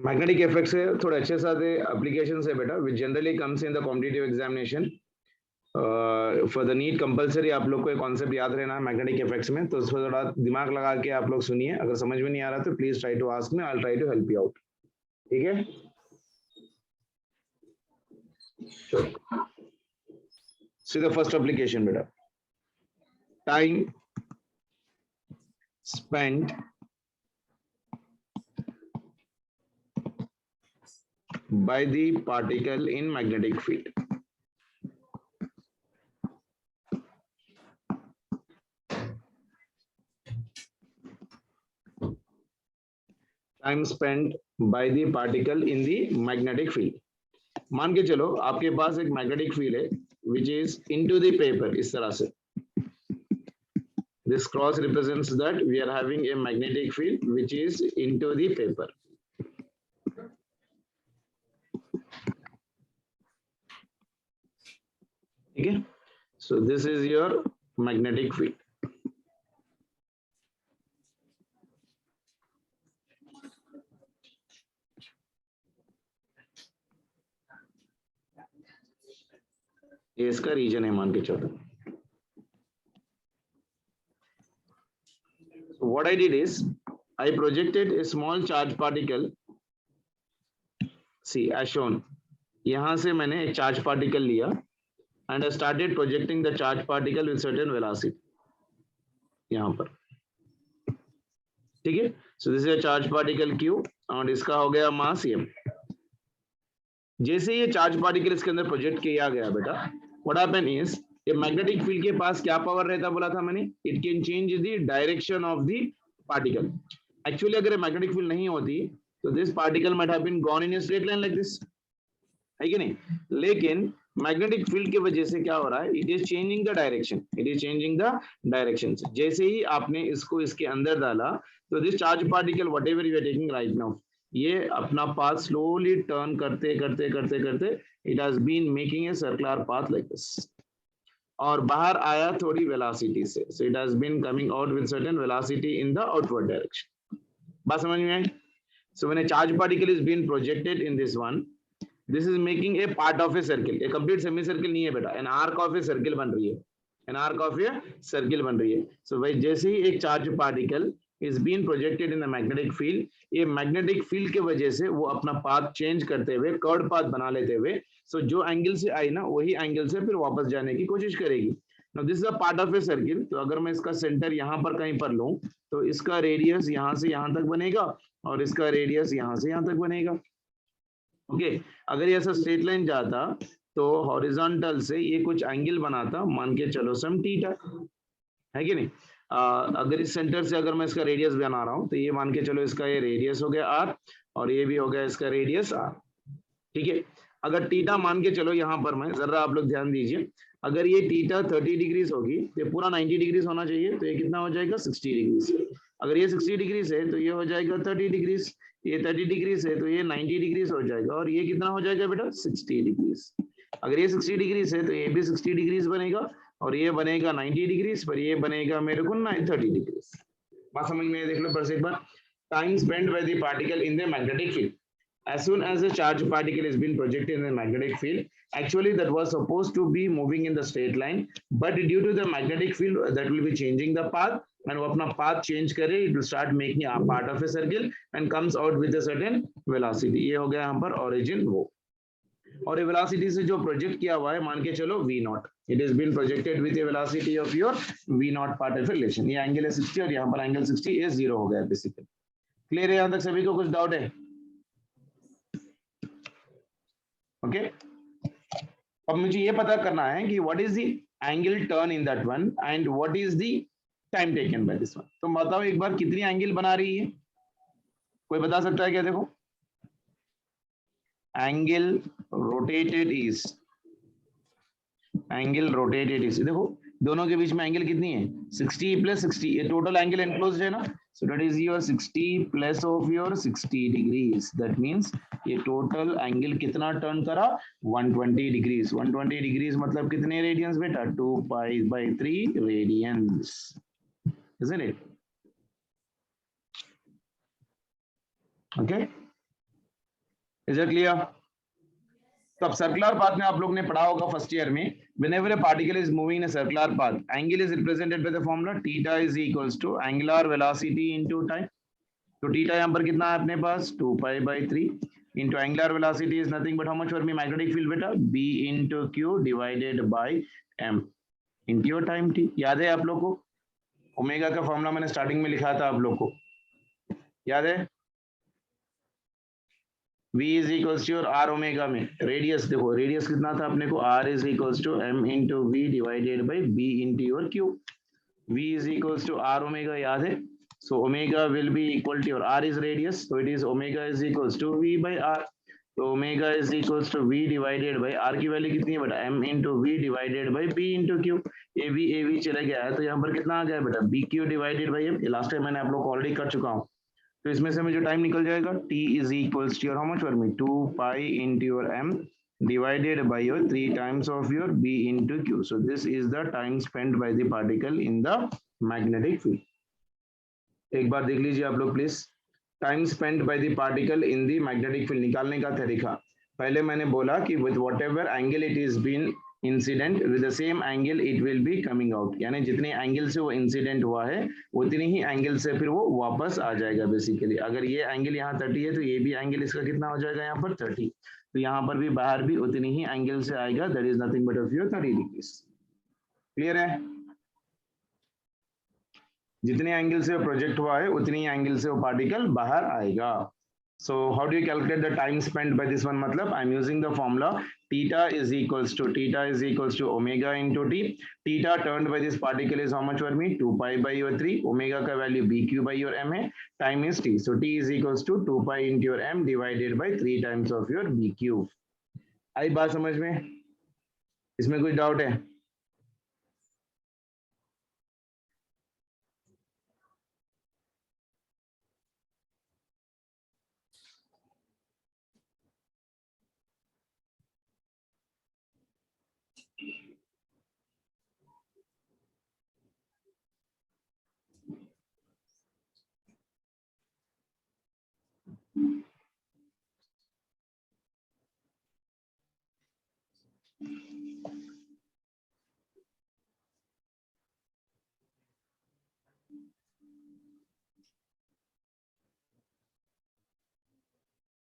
Magnetic effect से थोड़े अच्छे सारे एप्लीकेशन है बेटा which generally comes in the competitive examination. For the NEET compulsory आप लोग को एक कॉन्सेप्ट याद रहना है मैग्नेटिक इफेक्ट्स में, तो उसको थोड़ा दिमाग लगा के आप लोग सुनिए। अगर समझ में नहीं आ रहा तो please try to ask me, I will try to help you out. ठीक है, सी द फर्स्ट एप्लीकेशन बेटा, time spent by the particle in magnetic field. Time spent by the particle in the magnetic field. मान के चलो आपके पास एक magnetic field है which is into the paper, इस तरह से। This cross represents that we are having a magnetic field which is into the paper. Okay, so this is your magnetic field. ये इसका रीजन है मान के चलो। So what I did is I projected a small charge particle. See as shown. यहां से मैंने एक चार्ज पार्टिकल लिया and I started projecting the charge particle with certain velocity. यहां पर ठीक है। So this is a charge particle Q और इसका हो गया मास M। जैसे ये चार्ज पार्टिकल इसके अंदर प्रोजेक्ट किया गया बेटा, what happen is ये मैग्नेटिक फील्ड के पास क्या पावर रहता बोला था मैंने, it can change the direction of the particle. Actually अगर मैग्नेटिक फील्ड नहीं होती तो this particle might have been gone in a straight line like this, है कि नहीं। लेकिन मैग्नेटिक फील्ड की वजह से क्या हो रहा है, it is changing the direction, it is changing the direction. जैसे ही आपने इसको इसके अंदर डाला तो this charge particle whatever you are taking right now, ये अपना पाथ स्लोली टर्न करते करते करते करते it has been making a circular path like this, और बाहर आया थोड़ी वेलोसिटी से, so it has been coming out with certain velocity in the outward direction. बात समझ में आई। So when a charge particle is been projected in this one, this is making a part of a circle, a complete semi circle नहीं है बेटा, an arc of a circle बन रही है, an arc of a circle बन रही है। So भाई जैसे ही एक charge particle is being projected in the magnetic field, ये मैग्नेटिक फील्ड के वजह से वो अपना पाथ चेंज करते हुए कर्व पाथ बना लेते हुए, सो जो एंगल से आई ना वही एंगल से फिर वापस जाने की कोशिश करेगी। Now this is a part of a circle, तो अगर मैं इसका सेंटर यहाँ पर कहीं पर लूं तो इसका रेडियस यहाँ से यहाँ तक बनेगा और इसका रेडियस यहाँ से यहाँ तक बनेगा। ओके, अगर ये ऐसा स्ट्रेट लाइन जाता तो हॉरिजॉन्टल से ये कुछ एंगल बनाता, मान के चलो सम थीटा, है कि नहीं। अगर इस सेंटर से अगर मैं इसका रेडियस बना रहा हूं तो ये मान के चलो इसका ये रेडियस हो गया r और ये भी हो गया इसका रेडियस r, ठीक है। अगर थीटा मान के चलो यहाँ पर मैं जरा आप लोग ध्यान दीजिए, अगर ये थीटा 30 डिग्रीज होगी तो ये पूरा 90 डिग्रीज होना चाहिए, तो ये कितना हो जाएगा 60 डिग्रीज। अगर ये 60 डिग्रीज है तो ये हो जाएगा 30 डिग्रीज, ये 30 डिग्रीज है तो ये 90 डिग्रीज हो जाएगा, और ये कितना हो जाएगा बेटा 60 डिग्रीज। अगर ये 60 डिग्रीज है तो ये भी 60 डिग्रीज बनेगा, और ये बनेगा 90 डिग्रीज, पर ये बनेगा मेरे को 30 डिग्रीज। बात समझ में देख लो बस एक बार। Time spend by the particle in the magnetic field, as soon as a charge particle has been projected in the magnetic field, actually that was supposed to be moving in the straight line, but due to the magnetic field that will be changing the path, and वो अपना path change करे, it will start making a part of a circle and comes out with a certain velocity। ये हो गया यहाँ पर origin वो, और वेलोसिटी से जो प्रोजेक्ट किया हुआ है मान के चलो v naught, it is been projected with a velocity of your v naught part of relation. ये एंगल है 60 और यहाँ पर एंगल 60, ये 0 हो गया बेसिकली। क्लियर है यहाँ तक सभी को, कुछ डाउट है? ओके, अब मुझे ये पता करना है कि what is the angle turn in that one and what is the time taken by this one. तो बताओ एक बार कितनी एंगल बना रही है, कोई बता सकता है क्या? देखो angle rotated is, angle rotated is, देखो दोनों के बीच में एंगल कितनी है 60 प्लस 60, ये टोटल एंगल एनक्लोज्ड है ना, सो that is your 60 plus of your 60 degrees, that means ये टोटल एंगल कितना टर्न करा 120 डिग्रीज। 120 डिग्रीज मतलब कितने रेडियंस बेटा 2 pi by 3 radians, isn't it? Okay, is it clear? तो अब सर्कुलर पाथ में आप लोग ने पढ़ा होगा फर्स्ट ईयर में, whenever a particle is moving in a circular path, angle is represented by the formula theta is equals to angular velocity into time. तो थीटा यहाँ पर कितना है अपने पास 2 pi by 3 into angular velocity is nothing but how much for me magnetic field बेटा b into q divided by m into your time t. याद है आप लोग को? ओमेगा का फॉर्मूला मैंने स्टार्टिंग में लिखा था आप लोग को, याद है? v इज इक्वल्स टू और आर ओमेगा में रेडियस, देखो रेडियस कितना था अपने को, r is equals to m into v divided by b into your q. v is equals to r omega, याद है? So omega will be equal to your r is radius, so it is omega is equals to v by r. तो omega is equals to v divided by r की value कितनी है बेटा m into v divided by b into q. a v चला गया है तो यहाँ पर कितना आ गया बेटा bq divided by m. Last time मैंने आप लोग को ऑलरेडी कर चुका हूँ, तो इसमें से जो टाइम निकल जाएगा t is equals to your how much for me 2 pi into your m divided by your 3 times of your b into q. So this is the time spent by the particle in the magnetic field. एक बार देख लीजिए आप लोग please, time spend by the particle in the magnetic field निकालने का तरीका। पहले मैंने बोला कि with whatever angle it is been incident with the same angle it will be coming out, यानी जितने एंगल से वो इंसिडेंट हुआ है उतनी ही एंगल से फिर वो वापस आ जाएगा। बेसिकली अगर ये एंगल यहाँ 30 है तो ये भी एंगल इसका कितना हो जाएगा यहाँ पर 30, तो यहाँ पर भी बाहर भी उतनी ही एंगल से आएगा, that is nothing but of your 30 degrees. Clear है? जितने एंगल से प्रोजेक्ट हुआ है उतनी एंगल से वो पार्टिकल बाहर आएगा। So how do you calculate the time spent by this one? मतलब I am using the formula theta is equals to omega into T. Theta turned by this particle is how much for me 2 pi by your 3, omega का value bq by your m है, time is t, so t is equals to 2 pi into your m divided by 3 times of your bq। आई बात समझ में? इसमें कोई doubt है?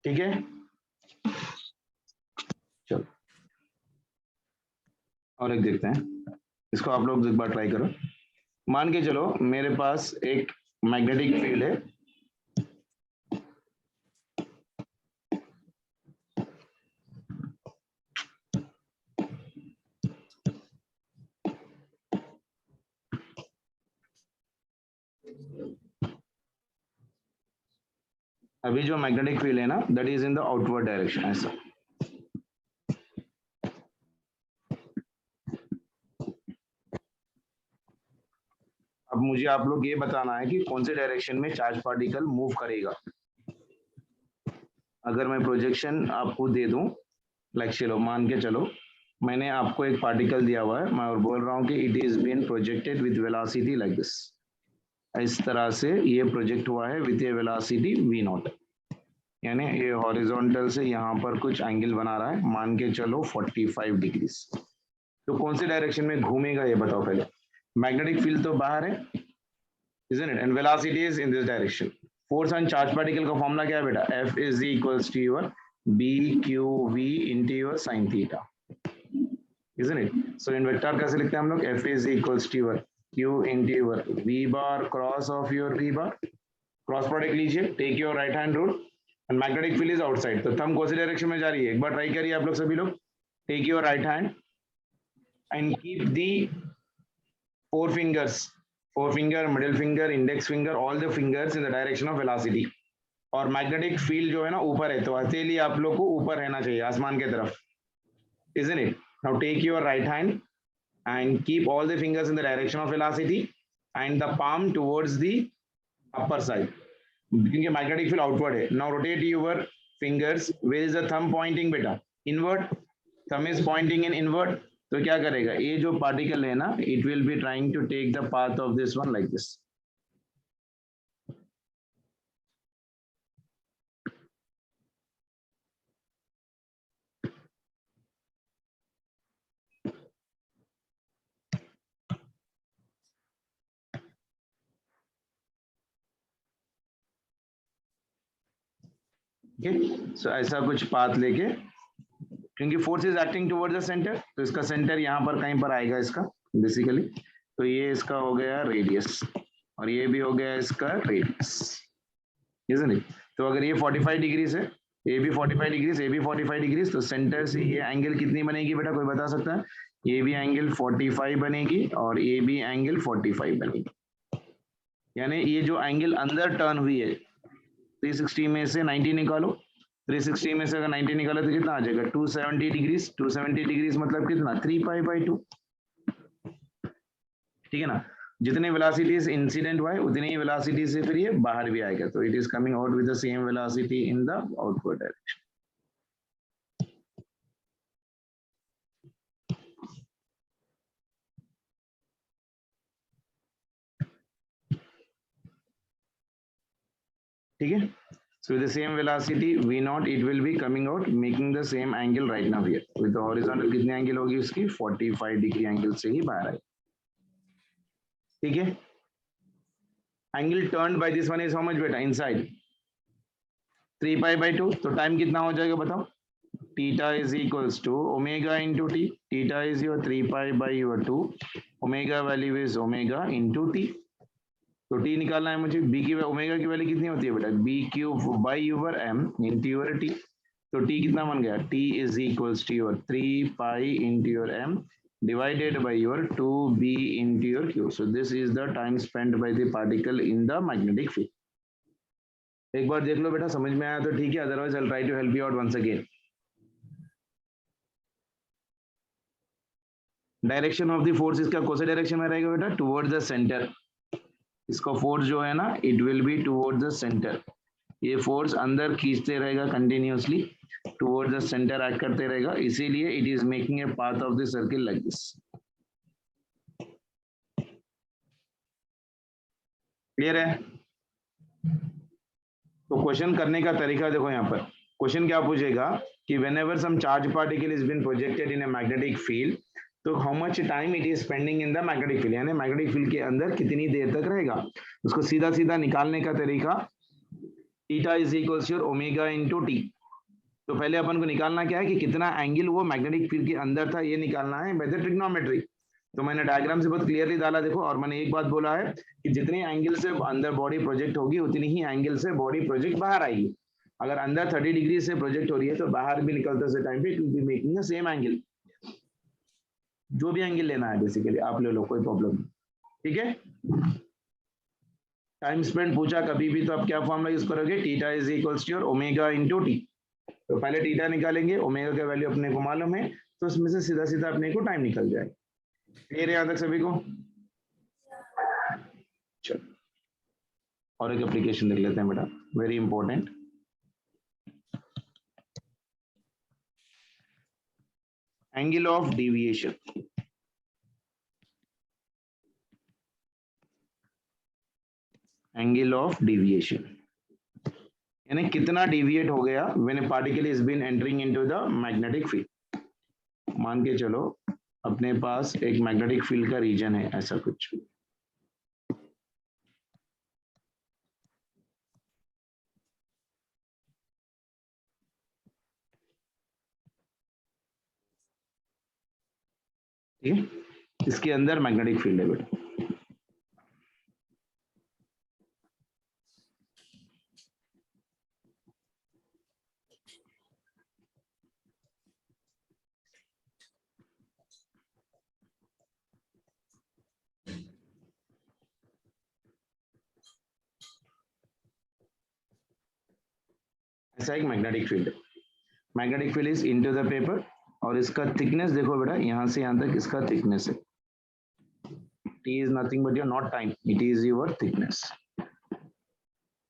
ठीक है, चलो और एक देखते हैं, इसको आप लोग एक बार ट्राई करो। मान के चलो मेरे पास एक मैग्नेटिक फील्ड है, अभी जो मैग्नेटिक फील्ड है ना that is in the outward direction, ऐसा। अब मुझे आप लोग ये बताना है कि कौन से डायरेक्शन में चार्ज पार्टिकल मूव करेगा। अगर मैं प्रोजेक्शन आपको दे दूं, लाइक चलो मान के चलो मैंने आपको एक पार्टिकल दिया हुआ है, मैं और बोल रहा हूँ कि it is been projected with velocity like this, इस तरह से ये प्रोजेक्ट हुआ है with a velocity v naught, यानी ये हॉरिजॉन्टल से यहाँ पर कुछ एंगल बना रहा है, मान के चलो 45 डिग्रीज। तो कौन से डायरेक्शन में घूमेगा ये बताओ पहले। मैग्नेटिक फील्ड तो बाहर है, isn't it? And velocity is in this direction. Force on charge particle का फॉर्मूला क्या है बेटा? F is equals to your BQV into your sin theta, isn't it? So in vector कैसे लिखते हैं हम लोग? F is equals to your Q into your V bar cross of your V bar. Cross product लीजिए, take your right hand rule and magnetic field is outside. तो thumb कौन सी direction में जा रही है? एक बार ट्राई करिए आप लोग सभी लोग। Take your right hand and keep the four finger, middle finger, index finger, all the fingers in the direction of velocity. और मैग्नेटिक फील्ड जो है ना ऊपर है, तो हथेली आप लोग को ऊपर रहना चाहिए आसमान के तरफ, isn't it? Now take your right hand and keep all the fingers in the direction of velocity and the palm towards the upper side, क्योंकि मैग्नेटिक फील्ड आउटवर्ड है। Now rotate your fingers. Where is the thumb pointing बेटा? Inward. Thumb is pointing in inward. तो क्या करेगा ये जो particle है ना, it will be trying to take the path of this one like this. Okay, so ऐसा कुछ पाथ लेके, क्योंकि force is acting toward the centre, तो इसका सेंटर यहाँ पर कहीं पर आएगा इसका बेसिकली। तो ये इसका हो गया रेडियस और ये भी हो गया इसका रेडियस, इजंट इट? तो अगर ये 45 डिग्री से, ये भी 45 डिग्री, ये भी 45 डिग्री, तो सेंटर से ये एंगल कितनी बनेगी बेटा, कोई बता सकता है? ये भी एंगल 45 बनेगी और ये भी एंगल 45 बनेगी। यानी ये जो एंगल अंदर टर्न हुई है 360 में से 90 निकालो, 360 में से अगर 90 निकालो तो कितना आ जाएगा? 270 डिग्रीज। 270 डिग्रीज मतलब कितना? 3π/2, ठीक है ना? जितने वेलोसिटी से इंसिडेंट हुआ है उतनी ही वेलोसिटी से फिर ये बाहर भी आएगा, तो it is coming out with the same velocity in the outward direction. ठीक है, so with the same velocity v naught it will be coming out making the same angle right now here with the horizontal कितनी angle होगी उसकी? 45 degree angle से ही बाहर आए, ठीक है? Angle turned by this one is how much बेटा? Inside 3π/2, तो टाइम कितना हो जाएगा बताओ? theta is equals to omega into t. Theta is your 3π/2, omega value is omega into t. तो t निकालना है मुझे, b की ओमेगा की वैल्यू कितनी होती है बेटा? b cube by your m into your t। तो t कितना बन गया? t is equals to your 3π into your m divided by your 2b into your q. So this is the time spent by the particle in the magnetic field. एक बार देख लो बेटा, समझ में आया तो ठीक है, otherwise I will try to help you out once again. Direction of the force इसका कौन सा डायरेक्शन में रहेगा बेटा? Towards the centre. इसका फोर्स जो है ना, it will be towards the centre. ये फोर्स अंदर खींचते रहेगा continuously, towards the centre act करते रहेगा, इसीलिए it is making a path of the circle like this. Clear है? तो क्वेश्चन करने का तरीका देखो, यहाँ पर क्वेश्चन क्या पूछेगा कि whenever some charge particle is been projected in a magnetic field, तो how much time it is spending in the magnetic field, यानी मैग्नेटिक फील्ड के अंदर कितनी देर तक रहेगा। उसको सीधा सीधा निकालने का तरीका, theta is equals to omega into t. तो पहले अपन को निकालना क्या है कि कितना एंगल वो मैग्नेटिक फील्ड के अंदर था, ये निकालना है बाय द ट्रिग्नोमेट्री। तो मैंने डायग्राम से बहुत क्लियरली डाला देखो, और मैंने एक बात बोला है कि जितने एंगल से अंदर बॉडी प्रोजेक्ट होगी उतनी ही एंगल से बॉडी प्रोजेक्ट बाहर आएगी। अगर अंदर 30 डिग्री से प्रोजेक्ट हो रही है तो बाहर भी निकलते से टाइम पे it will be making the same angle. जो भी एंगल लेना है बेसिकली आप ले लो, कोई प्रॉब्लम नहीं, ठीक है? टाइम स्पेंड पूछा कभी भी तो आप क्या फॉर्मूला यूज करोगे? Theta is equals to omega into t. तो पहले थीटा निकालेंगे, ओमेगा का वैल्यू अपने को मालूम है, तो उसमें से सीधा सीधा अपने को टाइम निकल जाए। क्लियर है यहाँ तक सभी को? चलो और एक एप्लीकेशन देख लेते हैं बेटा, very important. Angle of deviation. Angle of deviation यानी कितना डेविएट हो गया when a particle is been entering into the magnetic field. मान के चलो अपने पास एक मैग्नेटिक फील्ड का रीजन है, ऐसा कुछ, ठीक है? इसके अंदर मैग्नेटिक फील्ड है बेटा। ऐसा एक मैग्नेटिक फील्ड है, magnetic field is into the paper, और इसका थिकनेस देखो बेटा, यहां से यहां तक इसका थिकनेस है। T is nothing but your not time, it is your thickness,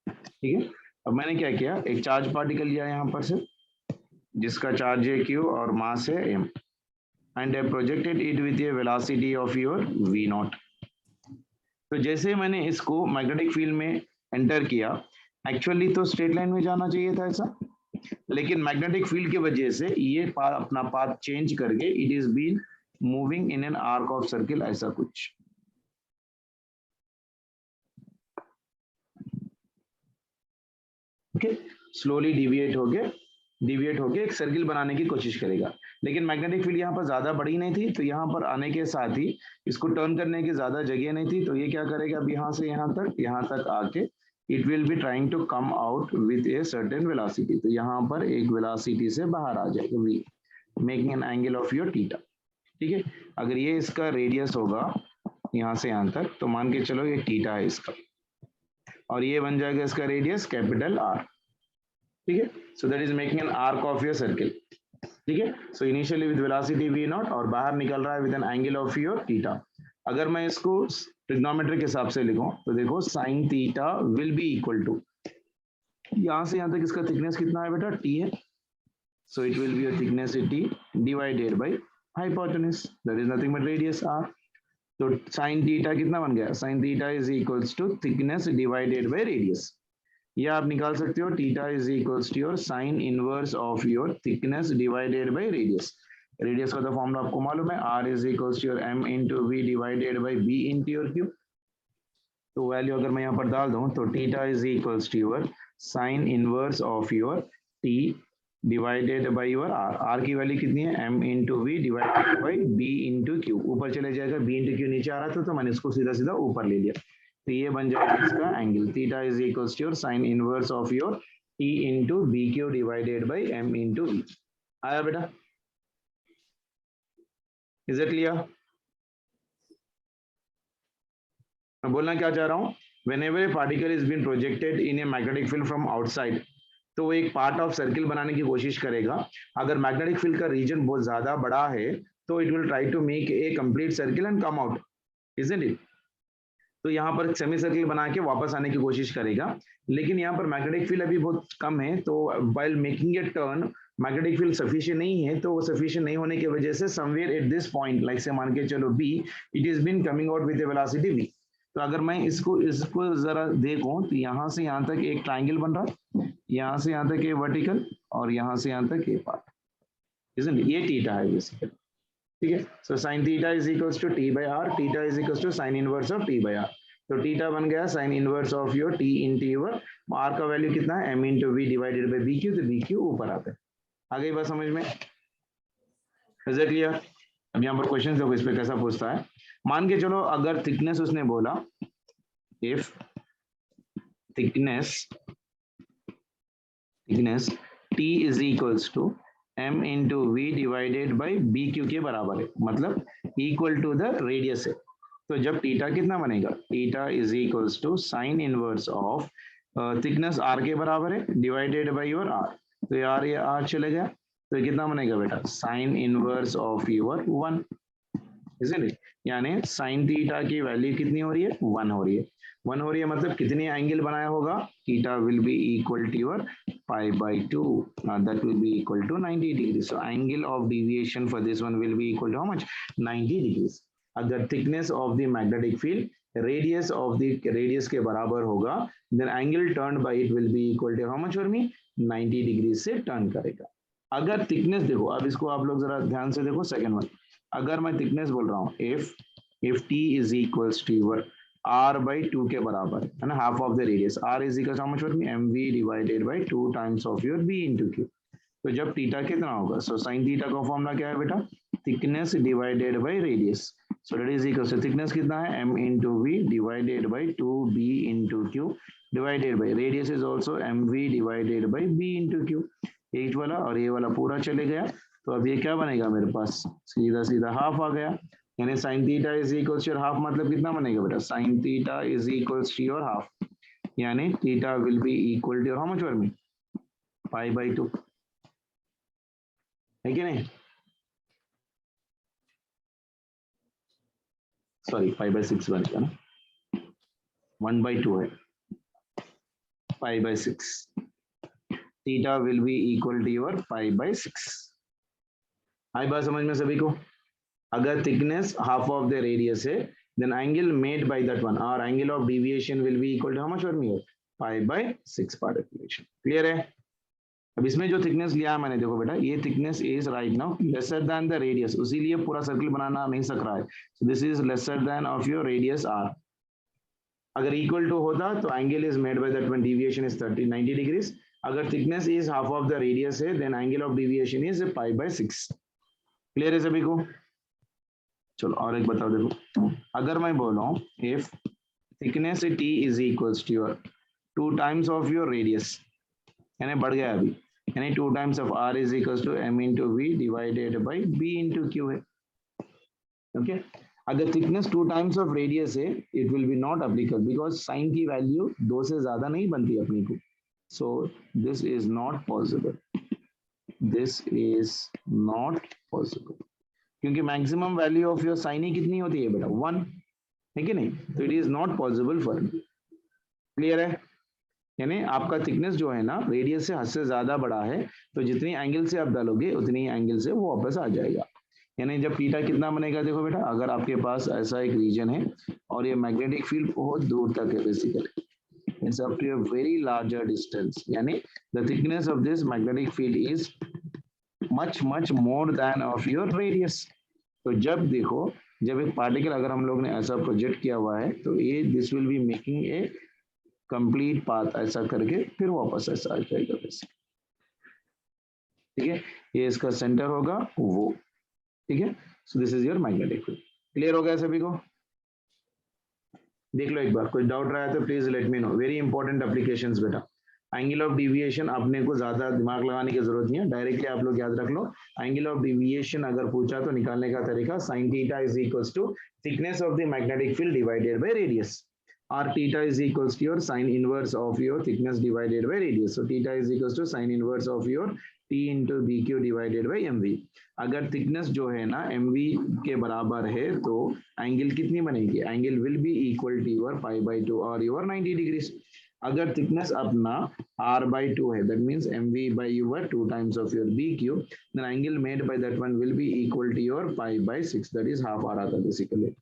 ठीक है? अब मैंने क्या किया, एक चार्ज पार्टिकल लिया यहाँ पर से, जिसका चार्ज है Q और मास है M, and I projected it with a velocity of your V naught। तो जैसे मैंने इसको मैग्नेटिक फील्ड में एंटर किया, एक्चुअली तो स्ट्रेट लाइन में जाना चाहिए था ऐसा, लेकिन मैग्नेटिक फील्ड की वजह से ये अपना पाथ चेंज करके it is been moving in an arc of circle, ऐसा कुछ। ओके, स्लोली डिविएट होके एक सर्किल बनाने की कोशिश करेगा। लेकिन मैग्नेटिक फील्ड यहाँ पर ज्यादा बड़ी नहीं थी, तो यहाँ पर आने के साथ ही इसको टर्न करने की ज्यादा जगह नहीं थी, तो ये क्या करेगा, अब यहाँ से यहाँ तक आके it will be trying to come out with a certain velocity, तो यहाँ पर एक वेलोसिटी से बाहर आ जाएगा v, making an angle of your theta. ठीक है, अगर ये इसका रेडियस होगा यहाँ से यहाँ तक, तो मान के चलो ये थीटा है इसका, और ये बन जाएगा इसका रेडियस कैपिटल आर। ठीक है, so that is making an arc of your circle. ठीक है, so initially with velocity v not और बाहर निकल रहा है with an angle of your theta. अगर मैं इसको ट्रिग्नोमेट्री के हिसाब से लिखूं तो देखो sine theta will be equal to, यहां से यहां तक इसका थिकनेस कितना है बेटा, t है, so it will be a thickness t divided by hypotenuse, that is nothing but radius r। तो साइन थीटा कितना बन गया, sine theta is equals to thickness divided by radius. या आप निकाल सकते हो theta is equals to your sine inverse of your thickness divided by radius. Radius का तो फॉर्मूला आपको मालूम है, r is equals to your m into v divided by b into your q। तो वैल्यू अगर मैं यहाँ पर डाल दूं तो theta is equals to your sine inverse of your t divided by your r की वैल्यू कितनी है, m into v divided by b into q। ऊपर चले जाएगा, b इंटू q नीचे आ रहा था तो मैंने इसको सीधा सीधा ऊपर ले लिया, तो ये बन जाएगा इसका angle. Theta is equals to your sine inverse of your t into b q divided by m into v। आया बेटा, इज इट क्लियर? मैं बोलना क्या चाह रहा हूं, whenever a particle is being projected in a magnetic field from outside, तो वो एक पार्ट ऑफ सर्किल बनाने की कोशिश करेगा। अगर मैग्नेटिक फील्ड का रीजन बहुत ज्यादा बड़ा है तो it will try to make a complete circle and come out, isn't it? तो यहाँ पर सेमी सर्किल बना के वापस आने की कोशिश करेगा। लेकिन यहाँ पर मैग्नेटिक फील्ड अभी बहुत कम है, तो while making a turn magnetic field sufficient नहीं है, तो वो सफिशिएंट नहीं होने की वजह से somewhere at this point, like say मान के चलो b, it is been coming out with a velocity v। तो अगर मैं इसको जरा देखूं तो यहाँ से यहाँ तक एक ट्राइंगल बन रहा है, यहाँ से यहाँ तक ये वर्टिकल और यहाँ से यहाँ तक ये पार्ट, इसलिए ये थीटा है बेसिकली। ठीक है, so sine theta is equals to t by r, theta is equals to sine inverse of t by r। तो थीटा बन गया sine inverse of your t into your r का value कितना है, m into v divided by b q, तो b q ऊपर आता है। आ गई बात समझ में? Is it clear? अब यहाँ पर क्वेश्चन देखो इस पे कैसा पूछता है। मान के चलो अगर थिकनेस उसने बोला, if thickness t is equals to m into v divided by b q के बराबर है, मतलब इक्वल टू द रेडियस है। तो जब थीटा कितना बनेगा, theta is equals to sine inverse of thickness r के बराबर है डिवाइडेड बाई योर r। तो यार ये r चले गया, तो ये कितना बनेगा बेटा, sign inverse of your 1, isn't it? यानी साइन थीटा की वैल्यू कितनी हो रही है, 1 हो रही है। 1 हो रही है मतलब कितने एंगल बनाया होगा, theta will be equal to your pi by 2, that will be equal to 90 degree. So angle of deviation for this one will be equal to how much, 90 degrees. अगर thickness of the magnetic field radius of the radius के बराबर होगा, then angle turn by it will be equal to how much for me, 90 degree से turn करेगा। अगर thickness देखो, अब इसको आप लोग जरा ध्यान से देखो, सेकंड वन, अगर मैं थिकनेस बोल रहा हूँ if t is equals to your r by 2 के बराबर है ना, half of the radius, r is equal how much for me, mv divided by 2 times of your b into q। तो जब थीटा कितना होगा, सो साइन थीटा का formula क्या है बेटा, thickness divided by radius. So that is equal to thickness कितना है, m into v divided by 2b into q divided by radius is also mv divided by b into q। H वाला और ये वाला पूरा चले गया, तो अब ये क्या बनेगा मेरे पास, सीधा सीधा हाफ आ गया। यानी sine theta is equals to half, मतलब कितना बनेगा बेटा, sine theta is equals to your half, यानी theta will be equal to how much for me, pi by 2, है कि नहीं? सॉरी पाई बाय 6 बनेगा ना, 1/2 है, pi by 6, theta will be equal to your pi by 6। आई बात समझ में सभी को? अगर thickness half of the radius है, then angle made by that one और angle of deviation will be equal to how much for me, pi by 6 part equation. Clear है? अब इसमें जो थिकनेस लिया है मैंने, देखो बेटा ये thickness is right now lesser than the radius, उसीलिए पूरा सर्किल बनाना नहीं सक रहा है। So this is lesser than of your radius r, अगर इक्वल टू होता तो angle is made by that when deviation is 90 degrees. अगर thickness is half of the radius है then angle of deviation is pi by 6. Clear है सभी को? चलो और एक बताओ. देखो अगर मैं बोल रहा हूँ if thickness t is equals to your 2 times of your radius, यानी बढ़ गया अभी, यानी 2 times of r is equals to m into v divided by b into q है. ओके अगर थिकनेस 2 टाइम्स ऑफ रेडियस है it will be not applicable because sine की value 2 से ज्यादा नहीं बनती अपनी को. So this is not possible, this is not possible, क्योंकि maximum value of your sine ही कितनी होती है बेटा 1 है कि नहीं. तो it is not possible for me. Clear है? यानी आपका थिकनेस जो है ना रेडियस से हद से ज्यादा बड़ा है तो जितनी एंगल से आप डालोगे उतनी ही एंगल से वो वापस आ जाएगा. यानी जब थीटा कितना बनेगा, देखो बेटा अगर आपके पास ऐसा एक रीजन है और ये मैग्नेटिक फील्ड बहुत दूर तक है basically, it's up to a very larger distance, यानी the thickness of this magnetic field is much more than of your radius. तो जब देखो जब एक पार्टिकल अगर हम लोग ने ऐसा प्रोजेक्ट किया हुआ है तो ये this will be making a complete path ऐसा करके फिर वापस ऐसा आ जाएगा बेसिक. ठीक है ये इसका सेंटर होगा वो. ठीक है so this is your magnetic field. Clear हो गया सभी को? देख लो एक बार, कोई डाउट रहा है तो please let me no. Very important applications बेटा. एंगल ऑफ डिविएशन अपने को ज्यादा दिमाग लगाने की जरूरत नहीं है, डायरेक्टली आप लोग याद रख लो. एंगल ऑफ डिविएशन अगर पूछा तो निकालने का तरीका sin theta is equals to thickness of the magnetic field divided by radius. r theta is equals to your sin inverse of your thickness divided by radius. So theta is equals to sin inverse of your t into bq divided by mv. अगर thickness जो है ना mv के बराबर है तो angle कितनी बनेगी, angle will be equal to your pi by 2 और योर 90 डिग्रीज. अगर थिकनेस अपना r by 2 है that means mv by your 2 times of your bq, then angle made by that one will be equal to your pi by 6, that is half r आता basically.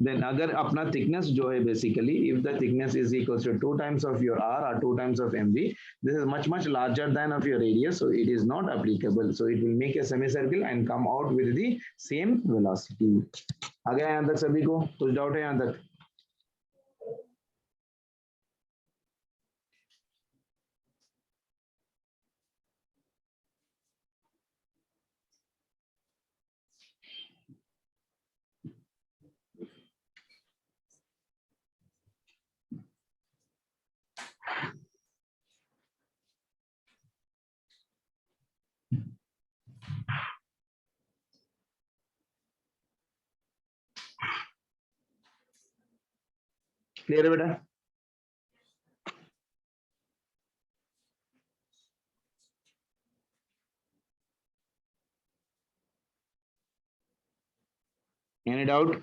Then अगर अपना thickness जो है basically if the thickness is equals to 2 times of your r or 2 times of mv, this is much larger than of your radius, so it is not applicable. So it will make a semicircle and come out with the same velocity. आ गया यहाँ तक सभी को? कुछ doubt है यहाँ तक? Clear है बेटा? Any doubt?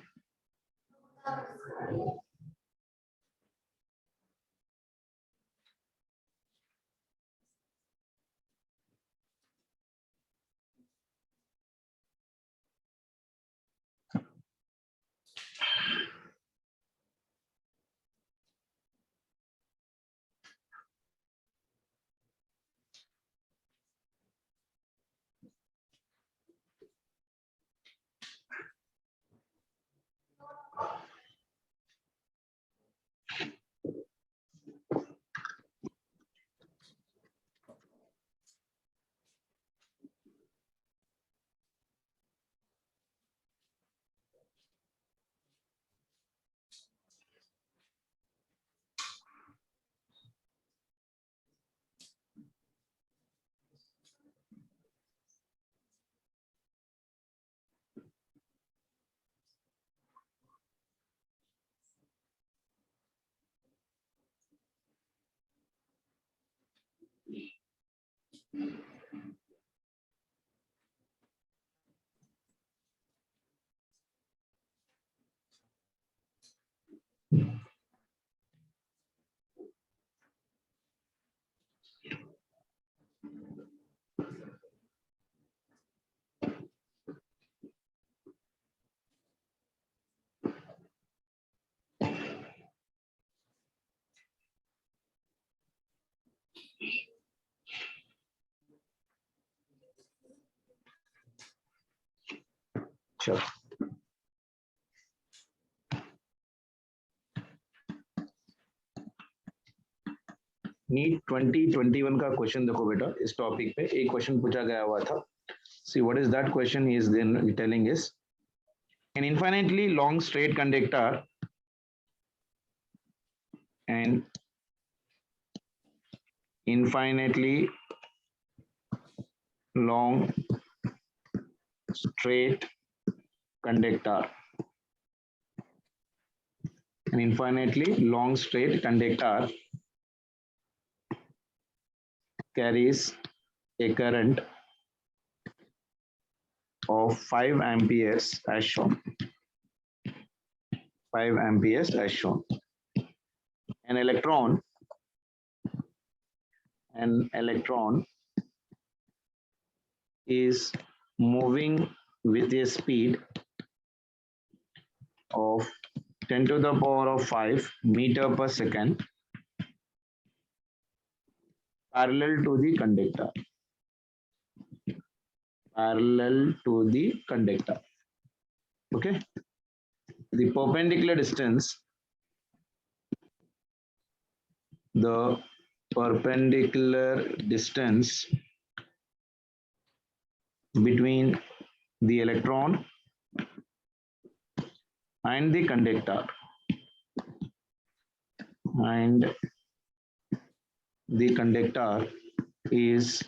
चलो नीट 2021 का क्वेश्चन देखो बेटा, इस टॉपिक पे एक क्वेश्चन पूछा गया हुआ था. See what is that question he is then telling is an infinitely long straight conductor and infinitely long straight conductor. An infinitely long straight conductor carries a current of 5 amperes as shown. 5 amperes as shown. An electron is moving with a speed of 10 to the power of 5 meter per second parallel to the conductor. Parallel to the conductor. Okay. The perpendicular distance, between the electron and the conductor is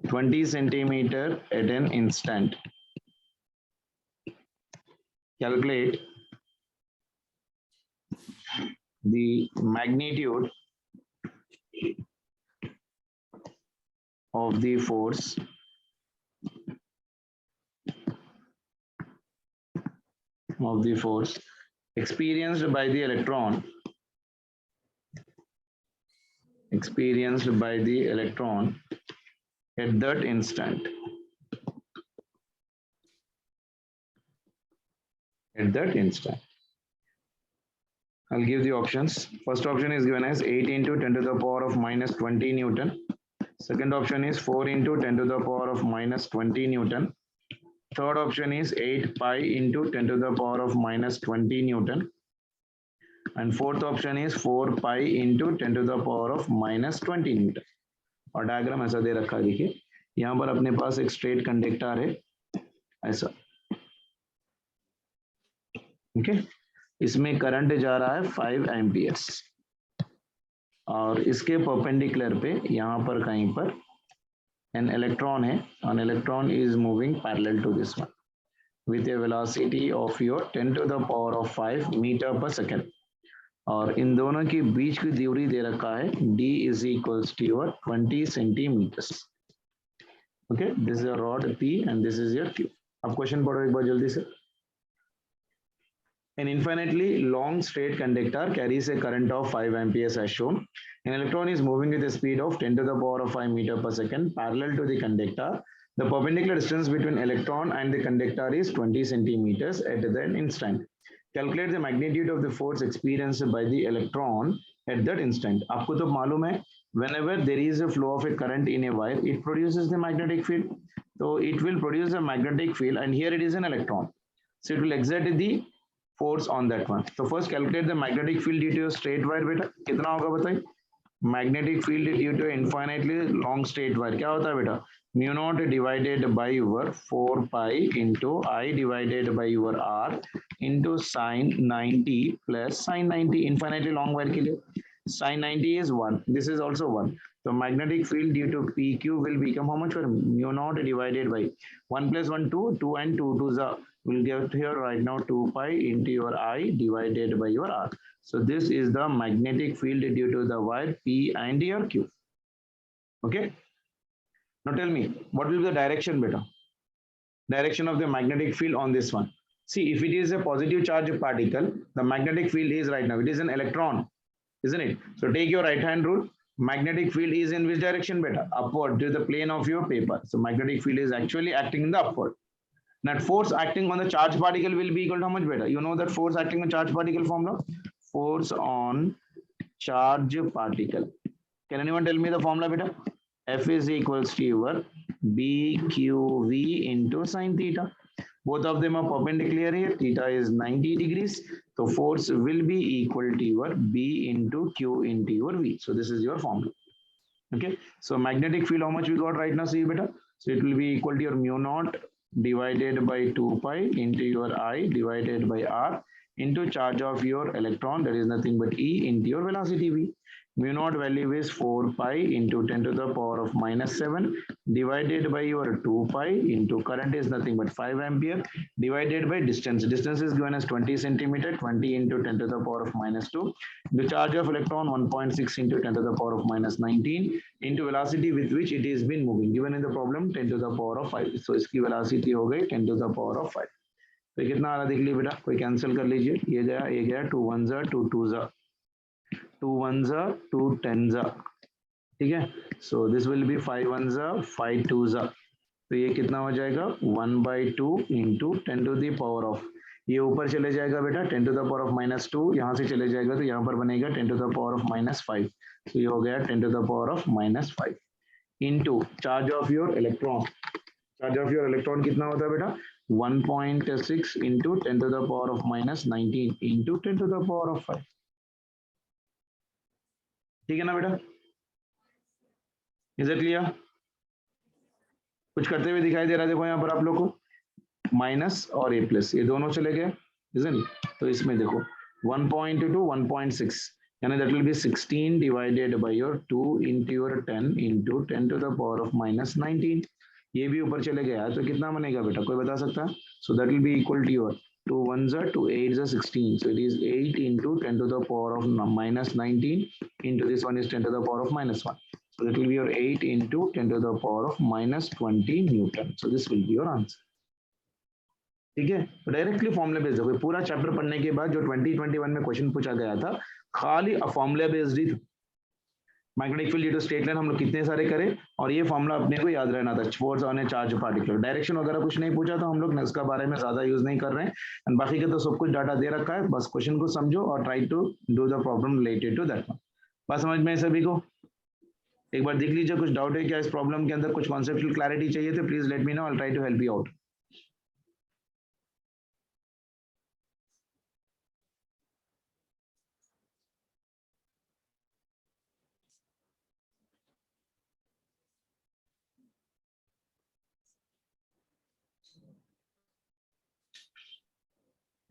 20 centimeter at an instant. Calculate the magnitude of the force experienced by the electron at that instant. I'll give the options. First option is given as 8 into 10 to the power of minus 20 Newton. Second option is 4 into 10 to the power of minus 20 Newton. Third option is 8 pi into 10 to the power of minus 20 Newton. And fourth option is 4 pi into 10 to the power of minus 20 Newton. और diagram ऐसा दे रखा है, देखिए यहाँ पर अपने पास एक straight conductor है ऐसा. ओके, इसमें करंट जा रहा है 5 एम्पियर्स और इसके परपेंडिकुलर पे यहाँ पर कहीं पर an electron है. An electron is moving parallel to this one with a velocity of your 10 to the power of 5 meter per second. और इन दोनों के बीच की दूरी दे रखा है d is equals to your 20 centimeters. Okay, this is your rod P and this is your Q. अब question पढ़ो एक बार जल्दी से. An infinitely long straight conductor carries a current of 5 amperes as shown. An electron is moving with a speed of 10 to the power of 5 meter per second parallel to the conductor. The perpendicular distance between electron and the conductor is 20 centimeters at that instant. Calculate the magnitude of the force experienced by the electron at that instant. आपको तो मालूम है, whenever there is a flow of a current in a wire, it produces the magnetic field. So it will produce a magnetic field, and here it is an electron. So it will exert the force on that one. So first calculate the magnetic field due to a straight wire. बेटा कितना होगा बताइए? Magnetic field due to infinitely long straight wire क्या होता है बेटा? Mu naught divided by your 4 pi into I divided by your R into sin 90 plus sin 90. Infinitely long wire के लिए sin 90 is 1. This is also 1. So magnetic field due to PQ will become how much? Mu naught divided by 1 plus 1 2 2 and 2 2 will get here right now 2 pi into your I divided by your R. So this is the magnetic field due to the wire P and your Q. Okay. Now tell me, what will be the direction, beta? Direction of the magnetic field on this one. See, if it is a positive charge particle, the magnetic field is right now, it is an electron, isn't it? So take your right hand rule. Magnetic field is in which direction, beta? Upward to the plane of your paper. So magnetic field is actually acting in the upward. That force acting on the charge particle will be equal to how much, beta? You know that force acting on charge particle formula? Force on charge particle. Can anyone tell me the formula, beta? F is equals to your BQV into sin theta. Both of them are perpendicular here. Theta is 90 degrees. So force will be equal to your B into Q into your V. So this is your formula. Okay. So magnetic field, how much we got right now? See beta. So it will be equal to your mu naught divided by 2 pi into your I divided by R into charge of your electron, that is nothing but E, into your velocity V. Mu naught value is 4 pi into 10 to the power of minus 7 divided by your 2 pi into current is nothing but 5 ampere divided by distance. Distance is given as 20 centimeter, 20 into 10 to the power of minus 2. The charge of electron 1.6 into 10 to the power of minus 19 into velocity with which it is been moving. Given in the problem 10 to the power of 5. So इसकी velocity हो गई 10 to the power of 5. तो कितना आ रहा देख लीजिए बेटा, कोई कैंसिल कर लीजिए, ये गया 2 1 जा 2 2 जा 2 1 जा 2 10 जा, ठीक है. सो दिस विल बी 5 1 जा 5 2 जा, तो ये कितना हो जाएगा 1/2 into 10 to the power of, ये ऊपर चले जाएगा बेटा 10 to the power of minus 2, यहाँ से चले जाएगा तो यहाँ पर बनेगा 10 to the power of minus 5. तो ये हो गया 10 to the power of minus 5 into charge of your electron. Charge of your electron कितना होता है बेटा 1.6 into 10 to the power of minus 19 into 10 to the power of 5. ठीक है ना बेटा, इज इट क्लियर? कुछ करते हुए दिखाई दे रहा है, देखो यहाँ पर आप लोग को माइनस और ए प्लस ये दोनों चले गए, तो इसमें देखो 1.2 1.6 यानी that will B 16 divided by your 2 into your 10 into 10 to the power of minus 19. ये भी ऊपर चले गया तो कितना बनेगा बेटा, कोई बता सकता है? So that will be equal to your 2 1s are 2 8s are 16, so it is 8 into 10 to the power of minus 19 into this one is 10 to the power of minus 1. So that will be your 8 into 10 to the power of minus 20 Newton. So this will be your answer. ठीक है, तो directly formula based है. पूरा chapter पढ़ने के बाद जो 2021 में क्वेश्चन पूछा गया था खाली फॉर्मूला बेस्ड ही था. Magnetic field due to straight line हम लोग कितने सारे करें और ये फॉर्मूला अपने को याद रहना था. Force on A charge particle, direction वगैरह कुछ नहीं पूछा तो हम लोग इसका बारे में ज्यादा यूज नहीं कर रहे हैं. एंड बाकी का तो सब कुछ डाटा दे रखा है, बस क्वेश्चन को समझो और try to do the problem related to that one. बात समझ में सभी को? एक बार देख लीजिए, कुछ डाउट है क्या इस प्रॉब्लम के अंदर, कुछ कॉन्सेप्चुअल क्लैरिटी चाहिए तो please let me know, I will try to help you out.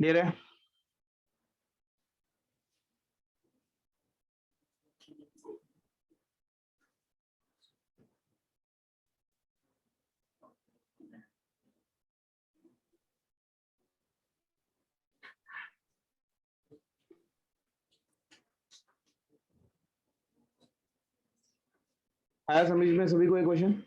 Clear है? आया समझ में सभी को एक क्वेश्चन?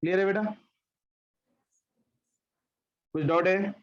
क्लियर है बेटा? कुछ डाउट है?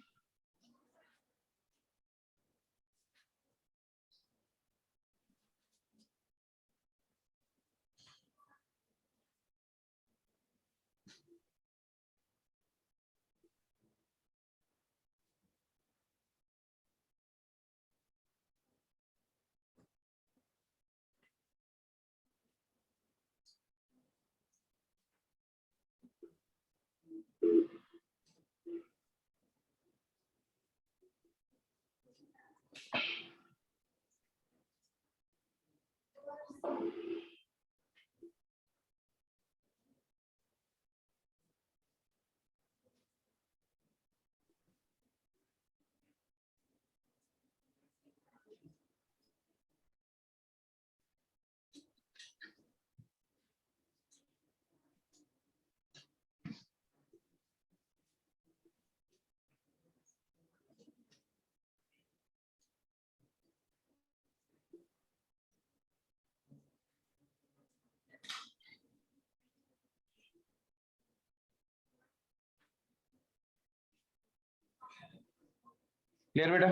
क्लियर बेटा?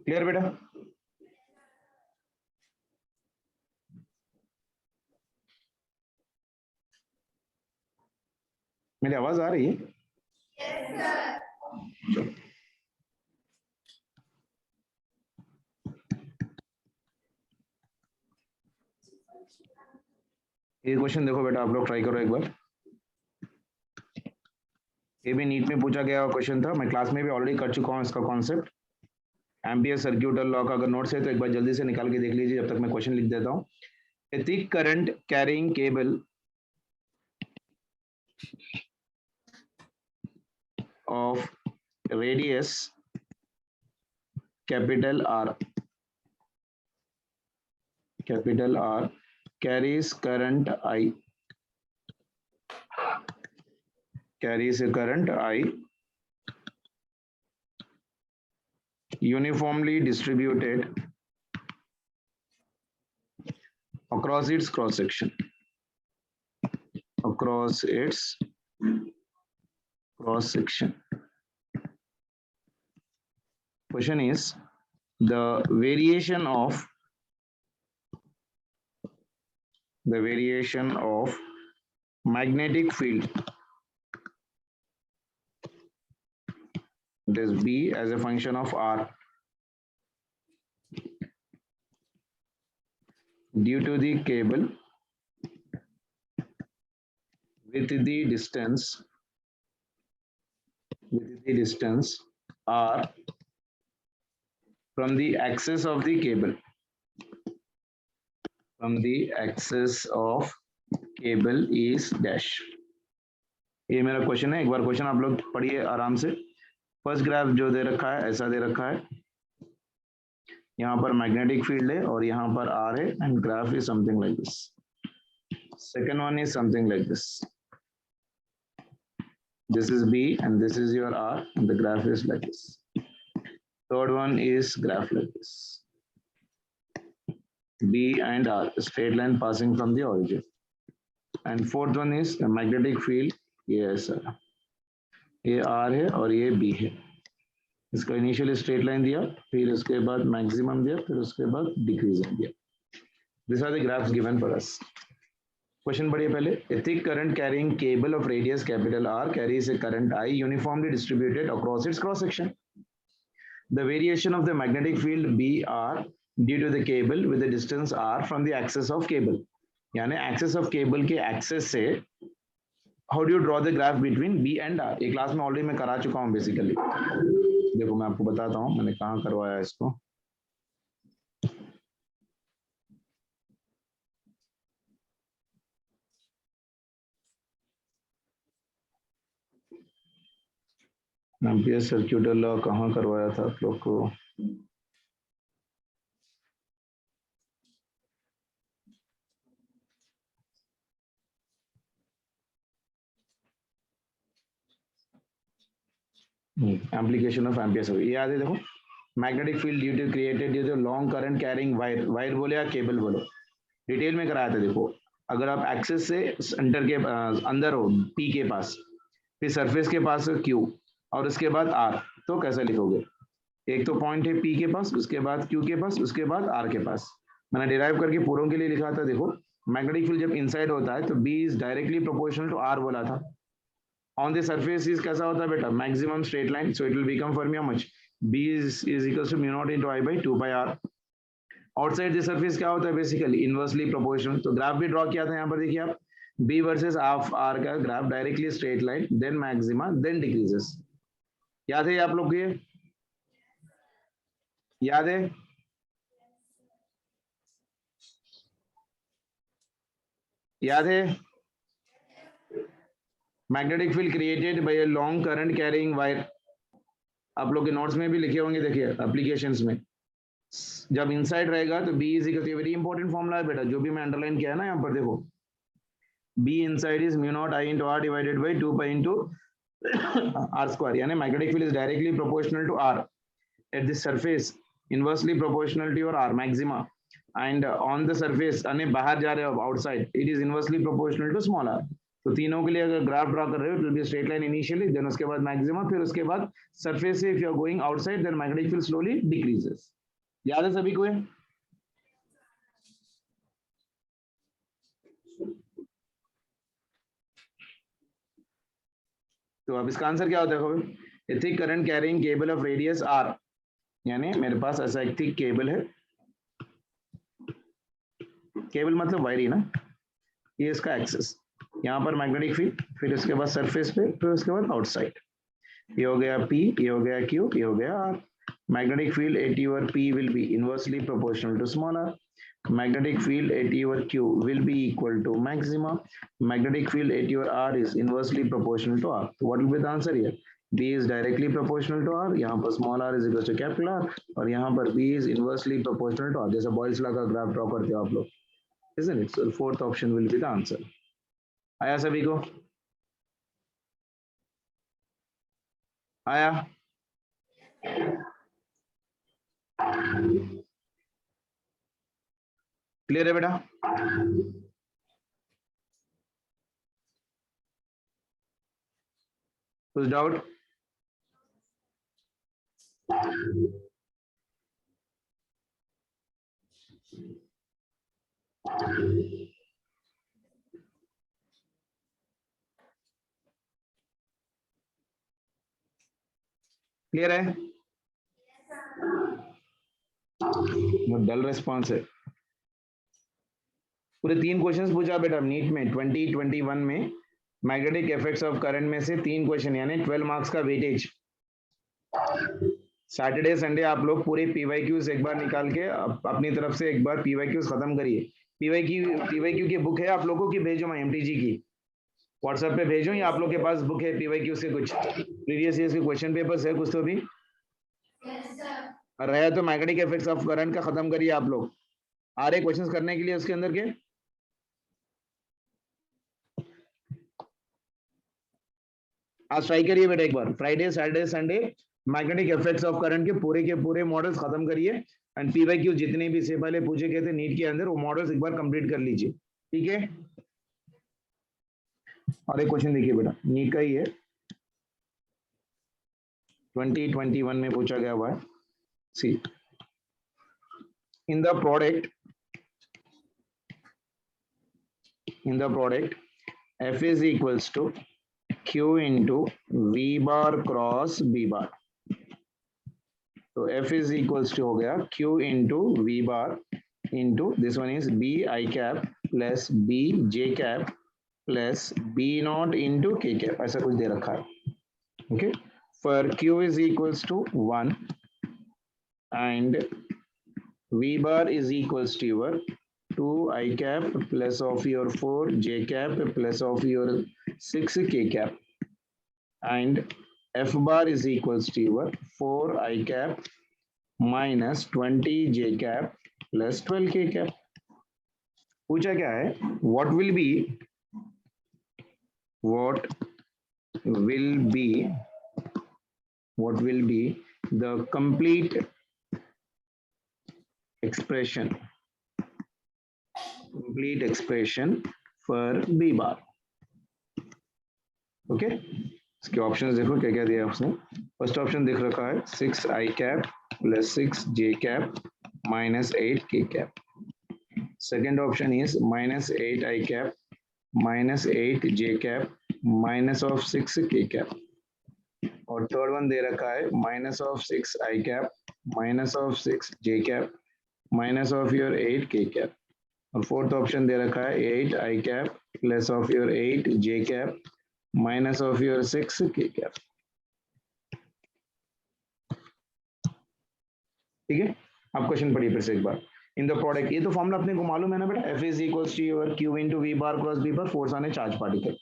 क्लियर बेटा? मेरी आवाज आ रही है? चलो ये क्वेश्चन देखो बेटा, आप लोग ट्राई करो एक बार। ये भी नीट में पूछा गया क्वेश्चन था, मैं क्लास में भी ऑलरेडी कर चुका हूँ इसका कॉन्सेप्ट। एम्पियर सर्क्यूटल लॉ का अगर नोट्स है तो एक बार जल्दी से निकाल के देख लीजिए, जब तक मैं क्वेश्चन लिख देता हूँ। ए thick current carrying cable of radius capital R carries current I uniformly distributed across its cross section. Question is the variation of magnetic field, this B as a function of R, due to the cable with the distance R from the axis of the cable. Is dash. ये मेरा question है, एक बार question आप लोग पढ़िए आराम से। First graph जो दे रखा है ऐसा दे रखा है, यहाँ पर मैग्नेटिक फील्ड है और यहाँ पर आर है, and graph is something like this. Second one is something like this, this is B and this is your R and the graph is like this. Third one is graph like this, B and R, straight line passing from the origin. And fourth one is the magnetic field, ये ऐसा, ये R है और ये B है। इसका initial straight line दिया, फिर उसके बाद मैक्सिमम दिया, फिर उसके बाद डिक्रीजिंग दिया। These are the graphs given for us. Question पढ़िए पहले। A thick current carrying cable of radius capital R carries a current I uniformly distributed across its cross section. The variation of the magnetic field BR due to the cable with the distance R from the axis of cable. यानी axis of cable के axis से how do you draw the graph between B and R? ये class में already मैं करा चुका हूँ basically. देखो मैं आपको बताता हूँ मैंने कहाँ करवाया इसको। एम्पियर सर्क्यूटल लॉ कहाँ करवाया था आप लोग को? एप्लीकेशन ऑफ एम्पियर सर्क्यूट, ये याद है देखो। Magnetic field due to created due to long current carrying wire, wire बोले या केबल बोलो, डिटेल में कराया था। देखो अगर आप एक्सेस से सेंटर के अंदर हो पी के पास, फिर सरफेस के पास क्यू और उसके बाद आर, तो कैसे लिखोगे? एक तो पॉइंट है पी के पास, उसके बाद क्यू के पास, उसके बाद आर के पास। मैंने डिराइव करके पूरों के लिए लिखा था। देखो मैग्नेटिक फील्ड जब इनसाइड होता है तो B is directly proportional to R बोला था। ऑन द सरफेस इज कैसा होता है बेटा? Maximum straight line, so it will become for me how much? B is equals to mu naught into I by 2 pi R. Outside the surface क्या होता है? Basically inversely proportional. तो graph भी draw किया था यहाँ पर, देखिए आप, बी वर्सेस हाफ आर का graph, directly straight line, then maxima, then decreases. याद है आप लोग को? ये याद है? याद है? Magnetic field created by a long current carrying wire, आप लोग के नोट्स में भी लिखे होंगे, देखिए एप्लीकेशंस में। जब इनसाइड रहेगा तो B is equal to, very important formula है बेटा, जो भी मैं अंडरलाइन किया है ना यहाँ पर, देखो B inside is mu naught I into R divided by 2 pi into R square. यानी magnetic field is directly proportional to R at this surface, inversely proportional to your R maxima, and on the surface, यानी बाहर जा रहे हो outside, it is inversely proportional to small R. तो तीनों के लिए अगर ग्राफ ड्रॉ कर रहे हो, it will be straight line initially, then उसके बाद मैक्सिमा, फिर उसके बाद सरफेस से if you are going outside then magnetic field slowly decreases. याद है सभी को है? तो अब इसका आंसर क्या होता है? A thick current carrying cable of radius R, यानी मेरे पास ऐसा एक थिक केबल है, केबल मतलब वायरी ना, ये इसका एक्सेस, यहाँ पर मैग्नेटिक फील्ड, फिर उसके बाद सरफेस पे, फिर उसके बाद आउटसाइड, ये हो गया P, ये हो गया Q, ये हो गया R। Magnetic field at your P will be inversely proportional to small r. Magnetic field at your Q will be equal to maxima. Magnetic field at your R is inversely proportional to R. So what will be the answer here? B is directly proportional to R. यहाँ पर small r is equal to capital R, और यहाँ पर B is inversely proportional to R. जैसा Boyle's law का graph draw करते हो आप लोग, isn't it? So the fourth option will be the answer. आया सभी को? आया? क्लियर है बेटा? कुछ डाउट? क्लियर है? डल रिस्पॉन्स है। पूरे 3 क्वेश्चंस पूछा बेटा नीट में 2021 में, मैग्नेटिक इफेक्ट्स ऑफ करंट में से 3 क्वेश्चन, यानी 12 मार्क्स का वेटेज। सैटरडे संडे आप लोग पूरे पीवाईक्यूज एक बार निकाल के अपनी तरफ से एक बार पीवाईक्यूज खत्म करिए। पीवाईक्यू की बुक है आप लोगों की, भेजो मैं एमटीजी की व्हाट्सएप पे भेजो, या आप लोग के पास बुक है पीवाईक्यू से, कुछ प्रीवियस ईयर के क्वेश्चन पेपर्स है कुछ तो भी रहे तो मैग्नेटिक इफेक्ट्स ऑफ करंट का खत्म करिए आप लोग। आ रहे क्वेश्चंस करने के लिए उसके अंदर के, आज ट्राई करिए बेटा एक बार, Friday Saturday Sunday magnetic effects of current के पूरे मॉडल्स खत्म करिए, एंड पीवाईक्यू जितने भी से पहले पूछे गए थे नीट के अंदर वो मॉडल्स एक बार कंप्लीट कर लीजिए, ठीक है? और एक क्वेश्चन देखिए बेटा, नीट का ही है, 2021 में पूछा गया हुआ है। See in the product F is equals to Q into V bar cross B bar, तो F is equals to हो गया Q into V bar into this one is B I cap plus B J cap plus B naught into K cap, ऐसा कुछ दे रखा है, okay? For Q is equals to 1 and V bar is equals to your 2 I cap plus of your 4 J cap plus of your 6 K cap, and F bar is equals to your 4 I cap minus 20 J cap plus 12 K cap. पूछा क्या है? What will be the complete expression for B bar? Okay इसके options देखो क्या क्या दिया है उसने। फर्स्ट ऑप्शन दिख रखा है 6 I cap plus 6 J cap minus 8 K cap. Second option is minus 8 I cap minus 8 J cap minus of 6 K cap. और थर्ड वन दे रखा है minus of 6 I cap minus of 6 J cap minus of your 8 K cap. और fourth option दे रखा है 8 I cap plus of your 8 J cap minus of your 6 K cap. ठीक है, आप question पढ़िए फिर से एक बार। इन द प्रोडक्ट, ये तो फॉर्मूला अपने को मालूम है ना बेटा, F is equals to your Q into V bar cross B bar, force आने चार्ज पार्टिकल।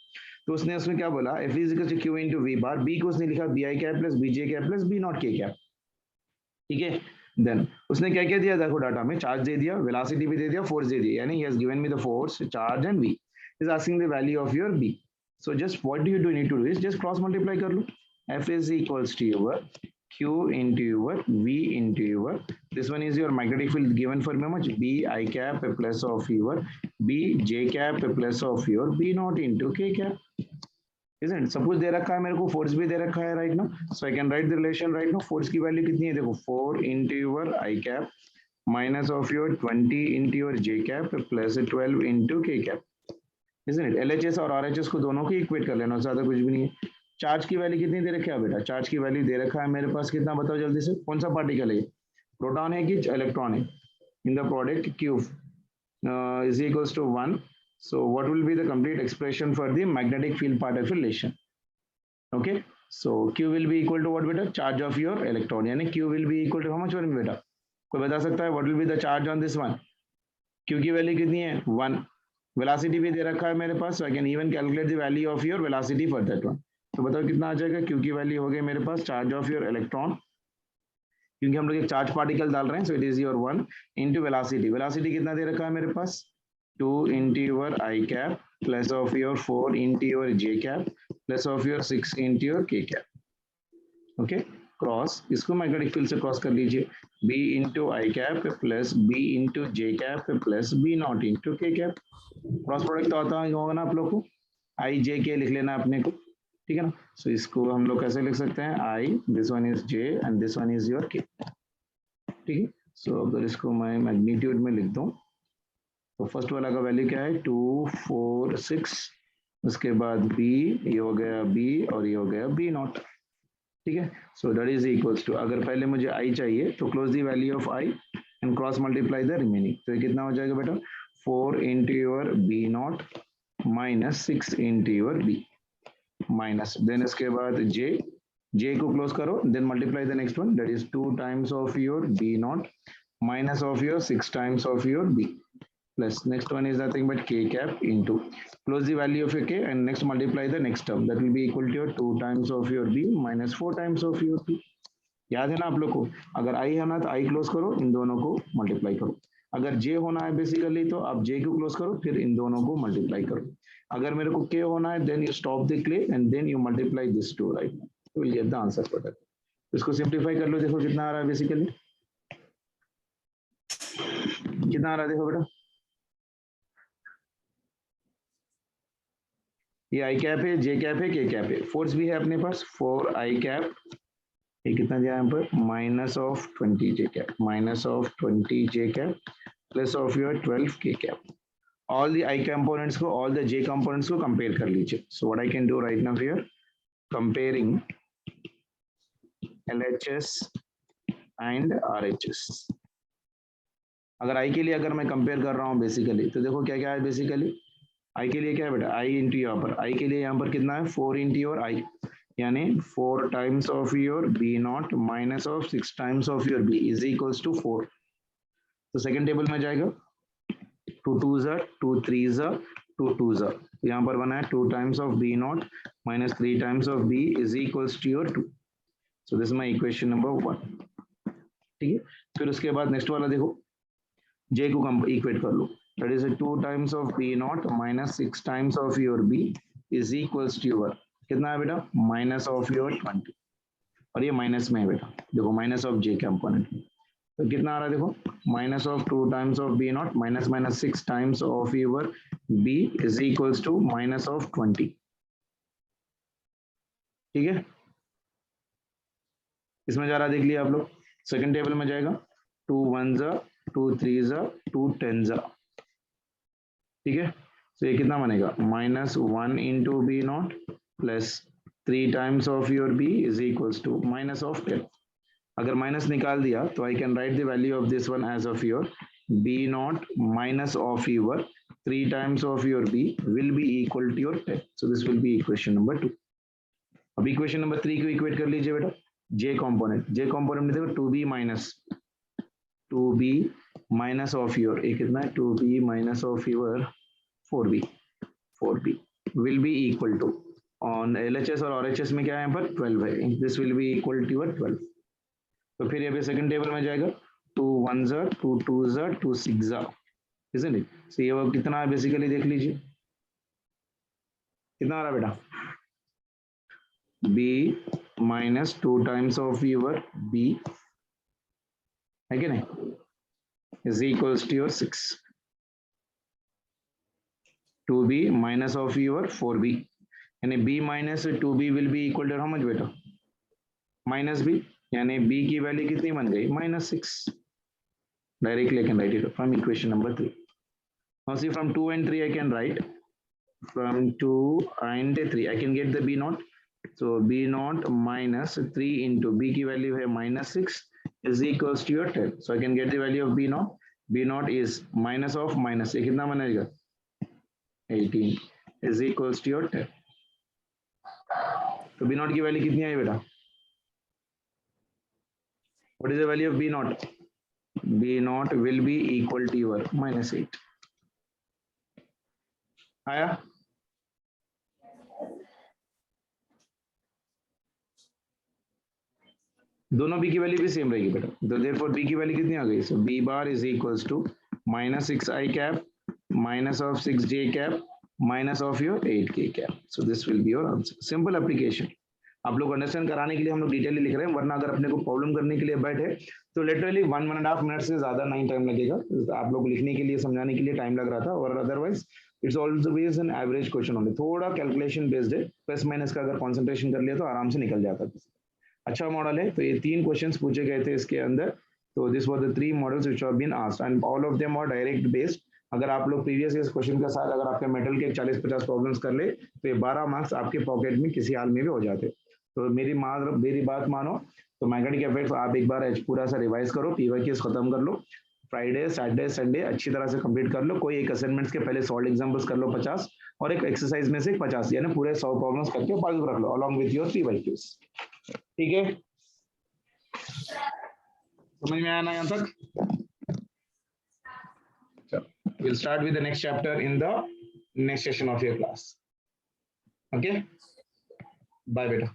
तो उसने उसमें क्या बोला, F is equals to Q into V bar, B को उसने लिखा BI cap plus BJ cap plus B naught K cap, ठीक है? देन उसने क्या क्या दिया देखो डाटा में, चार्ज दे दिया, वेलोसिटी भी दे दिया, फोर्स दे दिया, यानी he has given me the force, charge and V, is asking the value of your B. So just what do you need to do is just cross multiply कर लो, F is equals to your Q into your V into your, this one is your magnetic field given for me how much, B I cap plus of your B J cap plus of your B naught into K cap, isn't it? Suppose दे रखा है मेरे को, force भी दे रखा है right now, so I can write the relation right now. Force की value कितनी है देखो, 4 into your I cap minus of your 20 into your J cap plus 12 into K cap, isn't it? LHS और RHS को दोनों को equate कर लेना, ज्यादा कुछ भी नहीं है. चार्ज की वैल्यू कितनी दे रखी है बेटा, चार्ज की वैल्यू दे रखा है मेरे पास कितना, बताओ जल्दी से, कौन सा पार्टिकल है, प्रोटॉन है कि इलेक्ट्रॉन है, इन the product Q is equals to 1. So what will be the complete expression for the magnetic field particle relation? Okay, so Q will be equal to what beta, charge of your electron, यानी Q will be equal to how much बेटा, कोई बता सकता है what will be the charge on this one? Q की value कितनी है 1, velocity भी दे रखा है मेरे पास, so I can even calculate the value of your velocity for that one. तो बताओ कितना आ जाएगा, Q की वैल्यू हो गई मेरे पास चार्ज ऑफ योर इलेक्ट्रॉन, क्योंकि हम लोग एक चार्ज पार्टिकल डाल रहे हैं, so it is your 1 into velocity, velocity कितना दे रखा है मेरे पास 2 into your I cap plus of your 4 into your J cap plus of your 6 into your K cap. Okay, cross, इसको मैग्नेटिक फील्ड से cross कर लीजिए, B into I cap plus B into J cap plus B naught into K cap. Cross product तो आता होगा ना आप लोग को, I J K लिख लेना अपने को, ठीक है ना. सो इसको हम लोग कैसे लिख सकते हैं, I, this one is J and this one is your K, ठीक है. सो अगर इसको मैं मैग्नीट्यूड में लिख दूं, तो फर्स्ट वाला का वैल्यू क्या है 2 4 6, उसके बाद B, ये हो गया B और ये हो गया B नॉट, ठीक है. So that is equals to, अगर पहले मुझे I चाहिए तो close the value of I and cross multiply the remaining, तो ये कितना हो जाएगा बेटा 4 into your B naught minus 6 into your B minus, then इसके बाद J को क्लोज करो, then multiply the next one, that is 2 times of your B naught minus of your 6 times of your B plus next one is nothing but K cap into, close the value of your K and next multiply the next term, that will be equal to your 2 times of your B minus 4 times of your B. याद है ना आप लोग को, अगर I है ना तो I क्लोज करो, इन दोनों को मल्टीप्लाई करो, अगर J होना है बेसिकली तो आप J को क्लोज करो, फिर इन दोनों को मल्टीप्लाई करो, अगर मेरे को K होना है then you stop the K and then you multiply this two, right? You will get the answer for that. इसको सिंप्लीफाई कर लो, देखो कितना आ रहा है बेसिकली, कितना आ रहा है देखो बेटा, ये आई कैप है, जे कैप है, के कैप है, फोर्स भी है अपने पास 4 आई कैप, ये कितना दिया यहाँ पर minus of 20 J cap, minus of 20 J cap plus of your 12 के cap, all the I components को, ऑल द जे कंपोनेंट्स को कंपेयर कर लीजिए. So what I can do right now here, comparing LHS and RHS. अगर आई के लिए अगर मैं कंपेयर कर रहा हूँ बेसिकली, तो देखो क्या क्या है बेसिकली, आई के लिए क्या है बेटा, आई इंटू यहाँ पर, आई के लिए यहाँ पर कितना है 4 इंटू योर आई, यानी 4 times of your B naught minus of 6 times of your B is equals to 4. तो सेकंड टेबल में जाएगा 2 2 ज़ा 2 3 ज़ा 2 2 ज़ा, यहाँ पर बना है 2 times of B naught minus 3 times of B is equals to your 2. So this is my equation number 1, ठीक है. फिर उसके बाद नेक्स्ट वाला देखो, J को इक्वेट कर लो, that is a 2 times of B naught minus 6 times of your B is equals to your, कितना है बेटा minus of your 20, और ये माइनस में है बेटा, देखो माइनस ऑफ J कंपोनेंट, तो कितना आ रहा है देखो minus of 2 times of B naught minus minus 6 times of your B is equals to minus of 20, ठीक है. इसमें जा रहा देख लिया आप लोग, सेकंड टेबल में जाएगा 2 1 ज़ा 2 3 ज़ा 2 10 ज़ा, ठीक है. तो ये कितना बनेगा minus 1 into B naught plus 3 times of your B is equals to minus of 10. अगर माइनस निकाल दिया तो I can write the value of this one as of your B naught minus of your 3 times of your B will be equal to your 10. So this will be equation number 2. अब equation number 3 को equate कर लीजिए बेटा, जे component में देखो 2b minus of your, ये कितना है 2b minus of your 4b will be equal to, on LHS और RHS में क्या है यहाँ पर 12 है, this will be equal to your 12. तो फिर ये भी सेकंड टेबल में जाएगा 2 1 ज़ा 2 2 ज़ा 2 6 ज़ा, isn't it? So ये वो कितना है बेसिकली देख लीजिए, कितना आ रहा है बेटा B minus 2 times of your b है कि नहीं is equals to your 6 2b minus of your 4b यानी b minus 2b will be equal to how much बेटा minus b यानी b की वैल्यू कितनी बन गई -6 directly I can write it from equation number 3 now see from 2 and 3 I can write from 2 and 3 I can get the b naught so b naught minus 3 into b की value है -6 is equals to your 10 so I can get the value of b naught is minus of minus ये कितना बनेगा 18 is equals to your 10 तो b naught की value कितनी आई बेटा what is the value of b naught b naught will be equal to your -8 आया दोनों b की वैल्यू भी सेम रहेगी बेटा तो देयरफॉर b की वैल्यू कितनी आ गई so b bar is equals to -6i cap minus of 6j cap minus of your 8k cap so this will be your answer simple application आप लोग अंडरस्टैंड कराने के लिए हम लोग डिटेल लिख रहे हैं वरना अगर अपने को प्रॉब्लम करने के लिए बैठे तो लिटरली 1.5 मिनट से ज्यादा नहीं टाइम लगेगा आप लोग लिखने के लिए समझाने के लिए टाइम लग रहा था और otherwise it's always an average question only थोड़ा कैलकुलेशन बेस्ड है प्लस माइनस का अगर कॉन्सेंट्रेशन कर लिया तो आराम से निकल जाता है अच्छा मॉडल है तो ये 3 क्वेश्चंस पूछे गए थे इसके अंदर तो this were the 3 models which have been asked and all of them are direct based अगर आप लोग प्रीवियस ईयर क्वेश्चन के साथ अगर आपके मेटल के 40-50 प्रॉब्लम्स कर ले तो ये 12 मार्क्स आपके पॉकेट में किसी हाल में भी हो जाते तो मेरी बात मानो तो मैग्नेटिक इफेक्ट्स आप एक बार पूरा सा रिवाइज करो पीवाईक्यूज खत्म कर लो फ्राइडे सैटरडे संडे अच्छी तरह से कंप्लीट कर लो कोई एक असाइनमेंट्स के पहले सॉल्व एग्जांपल्स कर लो 50 और एक एक्सरसाइज में से 50 यानी पूरे 100 प्रॉब्लम्स करके पास रख लो अलोंग विद योर पीवाईक्यूज ठीक है समझ में आया ना यहाँ तक चलो we'll start with the next chapter in the next session of your class okay bye beta